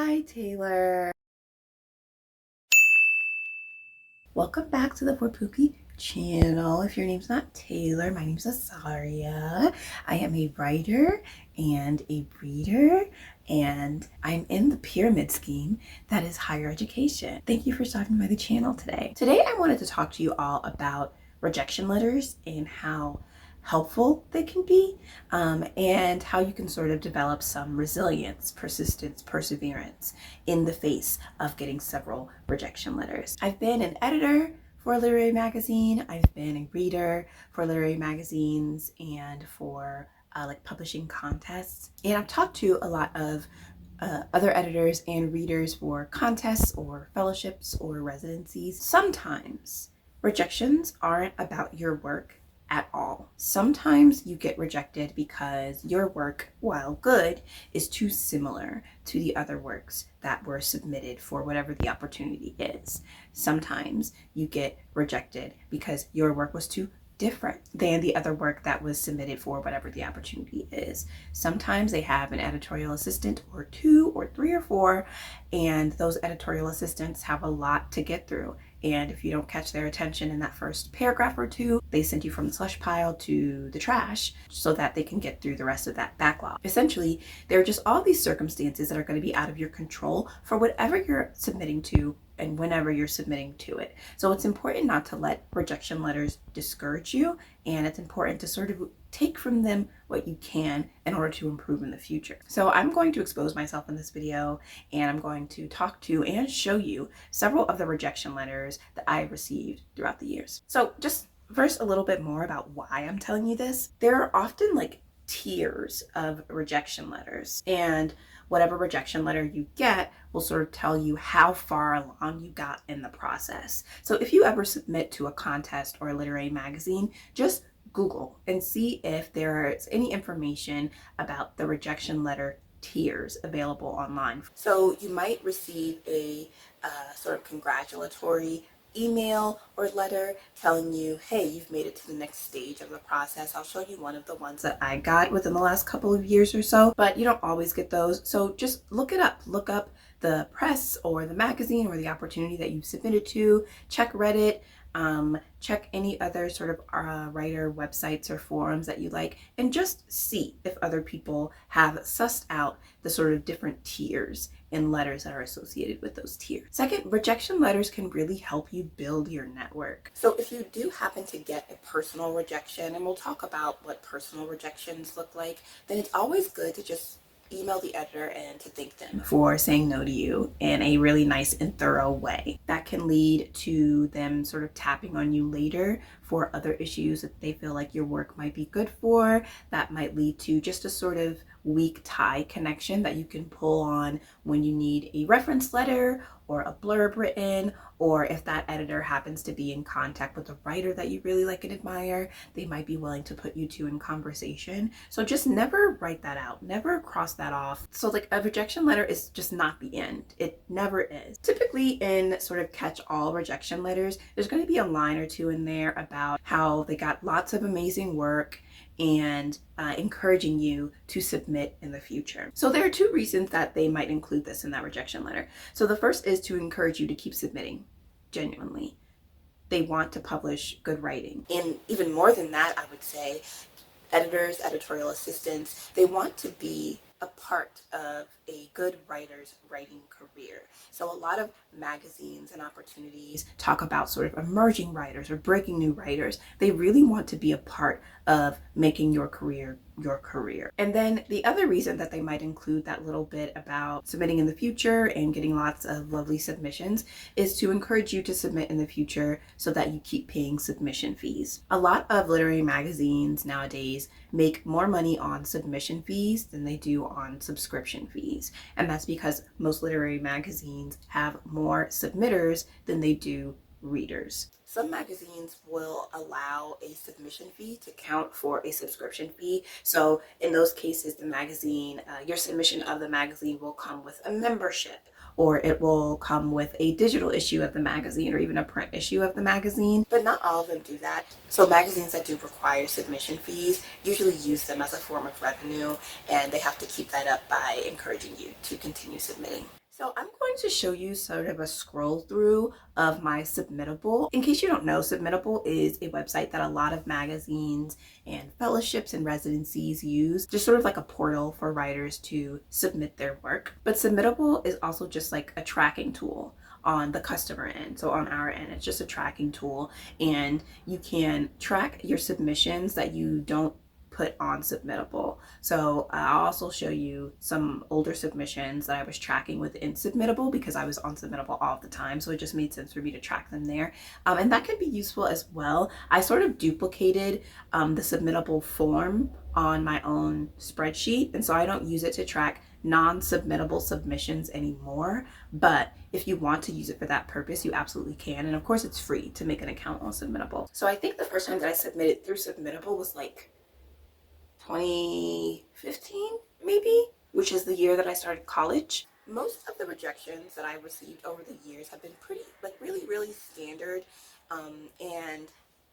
Hi, Taylor. Welcome back to the Pookie channel. If your name's not Taylor, my name's Azaria. I am a writer and a reader, and I'm in the pyramid scheme that is higher education. Thank you for stopping by the channel today. Today, I wanted to talk to you all about rejection letters and how helpful they can be, and how you can sort of develop some resilience, persistence, perseverance in the face of getting several rejection letters. I've been an editor for a literary magazine. I've been a reader for literary magazines and for like publishing contests. And I've talked to a lot of other editors and readers for contests or fellowships or residencies. Sometimes rejections aren't about your work at all. Sometimes you get rejected because your work, while good, is too similar to the other works that were submitted for whatever the opportunity is. Sometimes you get rejected because your work was too different than the other work that was submitted for whatever the opportunity is. Sometimes they have an editorial assistant or two or three or four, and those editorial assistants have a lot to get through. And if you don't catch their attention in that first paragraph or two, they send you from the slush pile to the trash so that they can get through the rest of that backlog. Essentially, there are just all these circumstances that are going to be out of your control for whatever you're submitting to and whenever you're submitting to it. So it's important not to let rejection letters discourage you, and it's important to sort of take from them what you can in order to improve in the future. So I'm going to expose myself in this video, and I'm going to talk to and show you several of the rejection letters that I received throughout the years. So just first, a little bit more about why I'm telling you this. There are often like tiers of rejection letters, and whatever rejection letter you get will sort of tell you how far along you got in the process. So if you ever submit to a contest or a literary magazine, just Google and see if there is any information about the rejection letter tiers available online. So you might receive a sort of congratulatory email or letter telling you, hey, you've made it to the next stage of the process. I'll show you one of the ones that I got within the last couple of years or so, but you don't always get those. So just look it up. Look up the press or the magazine or the opportunity that you've submitted to. Check Reddit. Check any other sort of writer websites or forums that you like, and just see if other people have sussed out the sort of different tiers and letters that are associated with those tiers. Second, rejection letters can really help you build your network. So if you do happen to get a personal rejection, and we'll talk about what personal rejections look like, then it's always good to just email the editor and to thank them for saying no to you in a really nice and thorough way. That can lead to them sort of tapping on you later for other issues that they feel like your work might be good for. That might lead to just a sort of weak tie connection that you can pull on when you need a reference letter or a blurb written, or if that editor happens to be in contact with a writer that you really like and admire, they might be willing to put you two in conversation. So just never write that out, never cross that off. So like a rejection letter is just not the end. It never is. Typically in sort of catch-all rejection letters, there's going to be a line or two in there about how they got lots of amazing work and encouraging you to submit in the future. So there are two reasons that they might include this in that rejection letter. So the first is to encourage you to keep submitting, genuinely. They want to publish good writing. And even more than that, I would say editors, editorial assistants, they want to be a part of a good writer's writing career. So a lot of magazines and opportunities talk about sort of emerging writers or breaking new writers. They really want to be a part of making your career your career. And then the other reason that they might include that little bit about submitting in the future and getting lots of lovely submissions is to encourage you to submit in the future so that you keep paying submission fees. A lot of literary magazines nowadays make more money on submission fees than they do on subscription fees. And that's because most literary magazines have more submitters than they do readers. Some magazines will allow a submission fee to count for a subscription fee. So in those cases, the magazine, your submission of the magazine will come with a membership, or it will come with a digital issue of the magazine or even a print issue of the magazine. But not all of them do that. So magazines that do require submission fees usually use them as a form of revenue, and they have to keep that up by encouraging you to continue submitting. So I'm going to show you sort of a scroll through of my Submittable. In case you don't know, Submittable is a website that a lot of magazines and fellowships and residencies use, just sort of like a portal for writers to submit their work. But Submittable is also just like a tracking tool on the customer end. So on our end, it's just a tracking tool, and you can track your submissions that you don't put on Submittable. So I'll also show you some older submissions that I was tracking within Submittable because I was on Submittable all the time. So it just made sense for me to track them there. And that can be useful as well. I sort of duplicated the Submittable form on my own spreadsheet. And so I don't use it to track non-submittable submissions anymore. But if you want to use it for that purpose, you absolutely can. And of course, it's free to make an account on Submittable. So I think the first time that I submitted through Submittable was like 2015 maybe, which is the year that I started college. Most of the rejections that I received over the years have been pretty, like really standard. And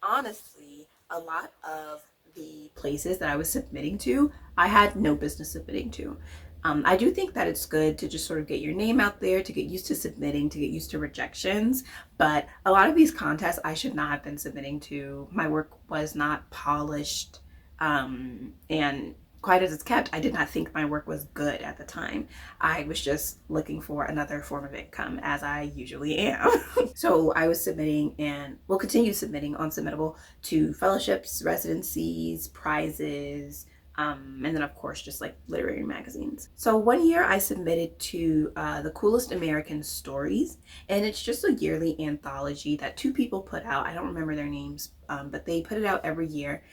honestly, a lot of the places that I was submitting to, I had no business submitting to. I do think that it's good to just sort of get your name out there, to get used to submitting, to get used to rejections. But a lot of these contests I should not have been submitting to. My work was not polished. And quiet as it's kept, I did not think my work was good at the time. I was just looking for another form of income, as I usually am. So I was submitting and will continue submitting on Submittable to fellowships, residencies, prizes, and then of course just like literary magazines. So one year I submitted to the Coolest American Stories, and it's just a yearly anthology that two people put out. I don't remember their names, but they put it out every year.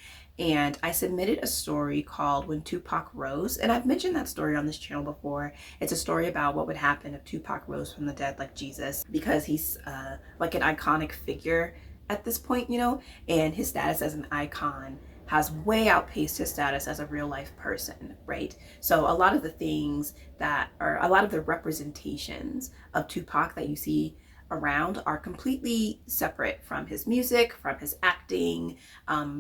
And I submitted a story called When Tupac Rose. And I've mentioned that story on this channel before. It's a story about what would happen if Tupac rose from the dead like Jesus, because he's like an iconic figure at this point, you know, and his status as an icon has way outpaced his status as a real life person, right? So a lot of the things that are, a lot of the representations of Tupac that you see around are completely separate from his music, from his acting,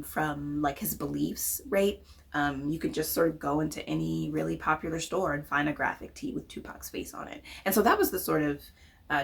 from like his beliefs, right? You could just sort of go into any really popular store and find a graphic tee with Tupac's face on it. And so that was the sort of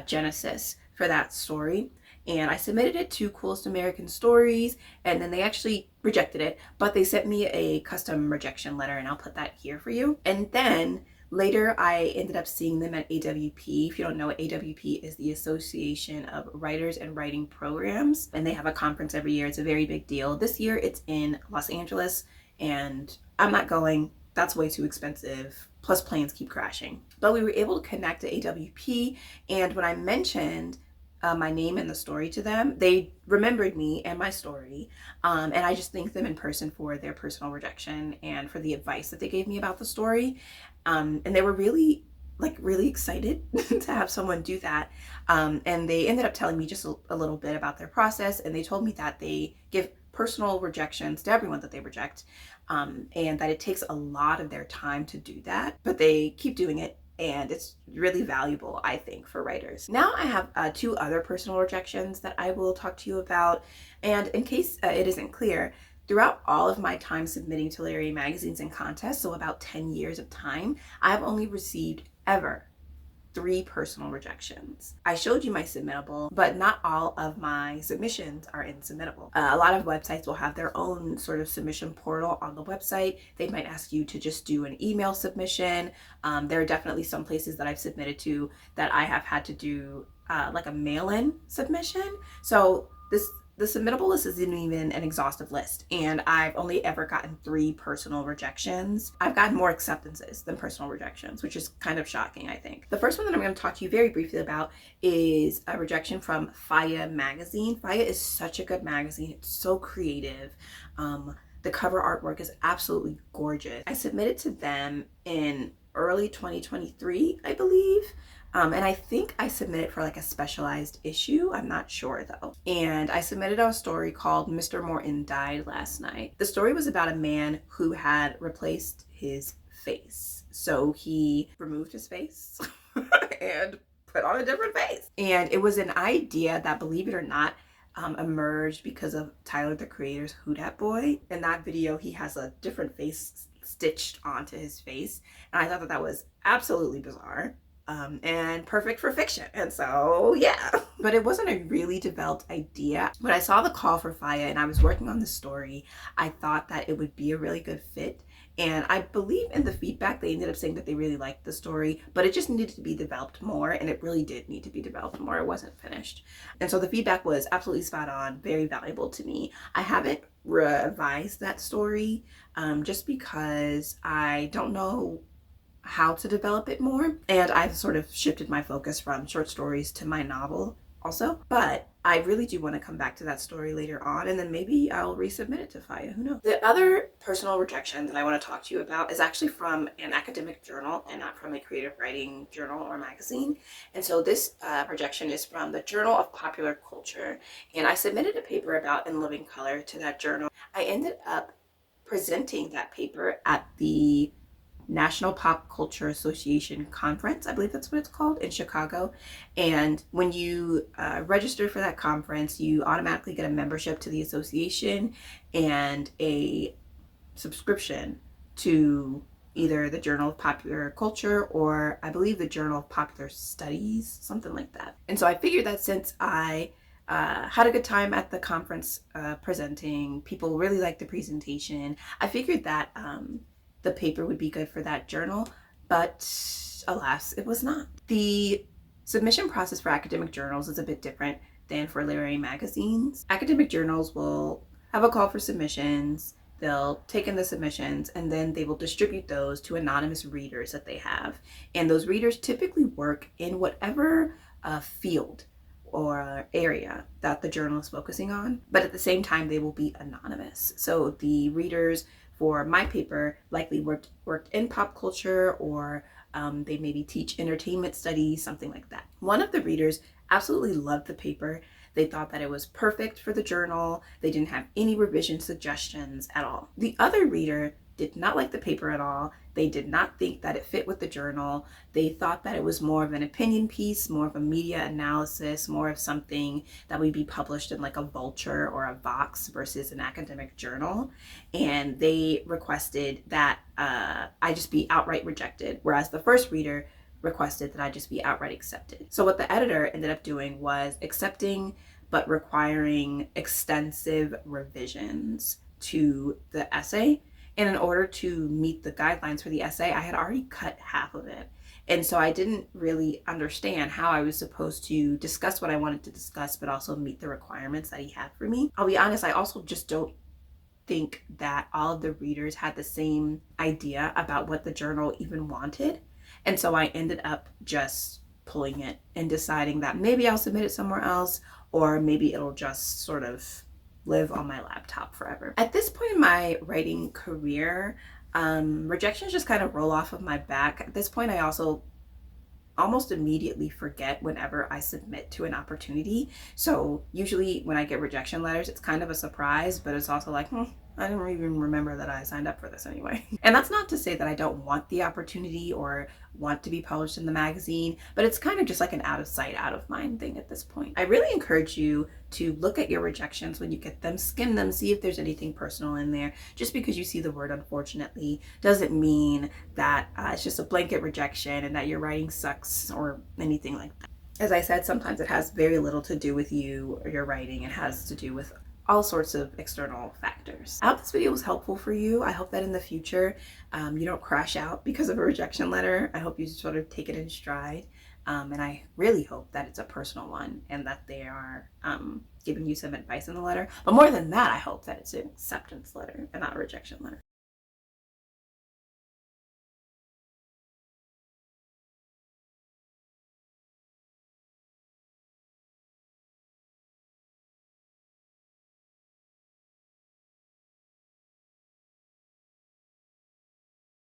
genesis for that story. And I submitted it to Coolest American Stories, and then they actually rejected it, but they sent me a custom rejection letter, and I'll put that here for you. And then later, I ended up seeing them at AWP. If you don't know, AWP is the Association of Writers and Writing Programs, and they have a conference every year. It's a very big deal. This year, it's in Los Angeles, and I'm not going. That's way too expensive. Plus, planes keep crashing. But we were able to connect to AWP, and when I mentioned my name and the story to them, they remembered me and my story, and I just thanked them in person for their personal rejection and for the advice that they gave me about the story. And they were really excited to have someone do that, and they ended up telling me just a little bit about their process, and they told me that they give personal rejections to everyone that they reject, and that it takes a lot of their time to do that, but they keep doing it. And it's really valuable, I think, for writers. Now I have two other personal rejections that I will talk to you about. And in case it isn't clear, throughout all of my time submitting to literary magazines and contests, so about 10 years of time, I've only received ever 3 personal rejections. I showed you my Submittable, but not all of my submissions are in Submittable. A lot of websites will have their own sort of submission portal on the website. They might ask you to just do an email submission. There are definitely some places that I've submitted to that I have had to do like a mail-in submission. So the submittable list isn't even an exhaustive list, and I've only ever gotten 3 personal rejections. I've gotten more acceptances than personal rejections, which is kind of shocking, I think. The first one that I'm going to talk to you very briefly about is a rejection from Faya magazine. Faya is such a good magazine. It's so creative. The cover artwork is absolutely gorgeous. I submitted to them in early 2023, I believe. And I think I submitted for like a specialized issue. I'm not sure though. And I submitted a story called Mr. Morton Died Last Night. The story was about a man who had replaced his face. So he removed his face and put on a different face. And it was an idea that, believe it or not, emerged because of Tyler, the Creator's Who Dat Boy. In that video, he has a different face stitched onto his face. And I thought that was absolutely bizarre. and perfect for fiction. And so, yeah. But it wasn't a really developed idea. When I saw the call for Faya and I was working on the story, I thought that it would be a really good fit. And I believe in the feedback, they ended up saying that they really liked the story, but it just needed to be developed more. And it really did need to be developed more. It wasn't finished. And so the feedback was absolutely spot on, very valuable to me. I haven't revised that story just because I don't know how to develop it more. And I've sort of shifted my focus from short stories to my novel also. But I really do want to come back to that story later on, and then maybe I'll resubmit it to Faya. Who knows? The other personal rejection that I want to talk to you about is actually from an academic journal and not from a creative writing journal or magazine. And so this rejection is from the Journal of Popular Culture. And I submitted a paper about In Living Color to that journal. I ended up presenting that paper at the National Pop Culture Association conference, I believe that's what it's called, in Chicago. And when you register for that conference, you automatically get a membership to the association and a subscription to either the Journal of Popular Culture or I believe the Journal of Popular Studies, something like that. And so I figured that since I had a good time at the conference presenting, people really liked the presentation, I figured that the paper would be good for that journal, but alas, it was not. The submission process for academic journals is a bit different than for literary magazines. Academic journals will have a call for submissions, they'll take in the submissions, and then they will distribute those to anonymous readers that they have. And those readers typically work in whatever field or area that the journal is focusing on, but at the same time, they will be anonymous. So the readers for my paper likely worked in pop culture, or they maybe teach entertainment studies, something like that. One of the readers absolutely loved the paper. They thought that it was perfect for the journal. They didn't have any revision suggestions at all. The other reader did not like the paper at all. They did not think that it fit with the journal. They thought that it was more of an opinion piece, more of a media analysis, more of something that would be published in like a Vulture or a Vox versus an academic journal. And they requested that I just be outright rejected, whereas the first reader requested that I just be outright accepted. So what the editor ended up doing was accepting, but requiring extensive revisions to the essay. And in order to meet the guidelines for the essay, I had already cut half of it. And so I didn't really understand how I was supposed to discuss what I wanted to discuss, but also meet the requirements that he had for me. I'll be honest, I also just don't think that all of the readers had the same idea about what the journal even wanted. And so I ended up just pulling it and deciding that maybe I'll submit it somewhere else, or maybe it'll just sort of live on my laptop forever. At this point in my writing career, rejections just kind of roll off of my back. At this point, I also almost immediately forget whenever I submit to an opportunity. So usually when I get rejection letters, it's kind of a surprise, but it's also like, I didn't even remember that I signed up for this anyway. And that's not to say that I don't want the opportunity or want to be published in the magazine, but it's kind of just like an out of sight, out of mind thing at this point. I really encourage you to look at your rejections when you get them, skim them, see if there's anything personal in there. Just because you see the word unfortunately doesn't mean that it's just a blanket rejection and that your writing sucks or anything like that. As I said, sometimes it has very little to do with you or your writing. It has to do with all sorts of external factors. I hope this video was helpful for you. I hope that in the future you don't crash out because of a rejection letter. I hope you sort of take it in stride. And I really hope that it's a personal one and that they are giving you some advice in the letter. But more than that, I hope that it's an acceptance letter and not a rejection letter.